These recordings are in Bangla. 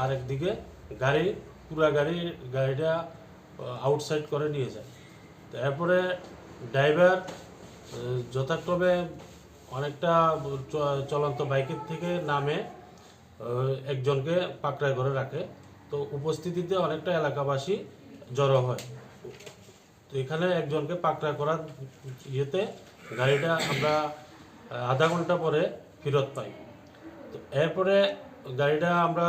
আর একদিকে পুরা গাড়িটা আউটসাইড করে নিয়ে যায়। তারপরে ড্রাইভার যথাক্রমে অনেকটা চলন্ত বাইকের থেকে নামে একজনকে পাকড়ায় করে রাখে। তো উপস্থিতিতে অনেকটা এলাকাবাসী জড়ো হয়। তো এখানে একজনকে পাকড়া করার ইয়েতে গাড়িটা আমরা আধা ঘন্টা পরে ফেরত পাই। তো এরপরে গাড়িটা আমরা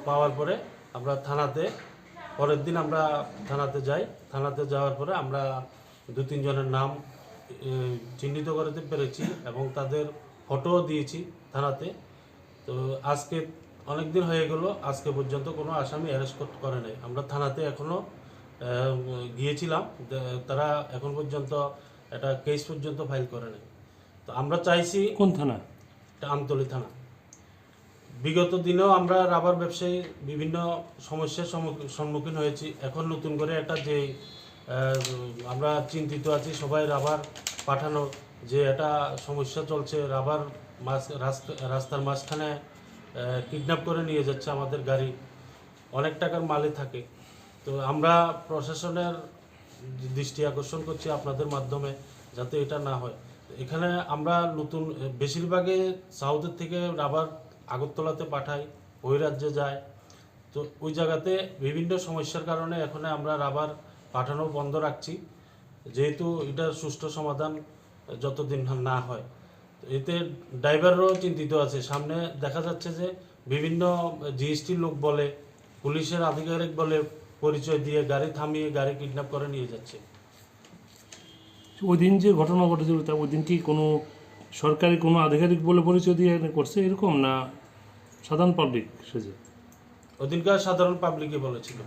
পাওয়ার পরে আমরা পরের দিন আমরা থানাতে যাই। থানাতে যাওয়ার পরে আমরা 2-3 জনের নাম চিহ্নিত করতে পেরেছি এবং তাদের ফটোও দিয়েছি থানাতে। তো আজকে অনেক দিন হয়ে গেল, আজকে পর্যন্ত কোনো আসামি অ্যারেস্ট করে নাই। আমরা থানাতে এখনও গিয়েছিলাম, তারা এখন পর্যন্ত একটা কেস পর্যন্ত ফাইল করে নাই। তো আমরা চাইছি, কোন থানা? আমতলী থানা। বিগত দিনেও আমরা রাবার ব্যবসায়ী বিভিন্ন সমস্যার সম্মুখীন হয়েছি। এখন নতুন করে একটা যে আমরা চিন্তিত আছি সবাই রাবার পাঠানোর যে একটা সমস্যা চলছে, রাবার রাস্তার মাঝখানে কিডন্যাপ করে নিয়ে যাচ্ছে আমাদের গাড়ি, অনেক টাকার মালে থাকে। তো আমরা প্রশাসনের দৃষ্টি আকর্ষণ করছি আপনাদের মাধ্যমে যাতে এটা না হয়। এখানে আমরা বেশিরভাগে সাউথের থেকে রাবার আগরতলাতে পাঠাই, ওই রাজ্যে যায়। তো ওই জায়গাতে বিভিন্ন সমস্যার কারণে এখন আমরা রাবার পাঠানো বন্ধ রাখছি, যেহেতু এটার সুষ্ঠু সমাধান যতদিন না হয়। এতে ড্রাইভাররাও চিন্তিত আছে। সামনে দেখা যাচ্ছে যে বিভিন্ন জিএসটির লোক বলে, পুলিশের আধিকারিক বলে পরিচয় দিয়ে গাড়ি থামিয়ে গাড়ি কিডন্যাপ করে নিয়ে যাচ্ছে। ওই দিন যে ঘটনা ঘটেছিল তা ওই দিন কি কোনো সরকারি কোনো আধিকারিক বলে পরিচয় দিয়ে করছে এরকম, না সাধারণ পাবলিক সেজে? ওদিনকার সাধারণ পাবলিকই বলেছিল।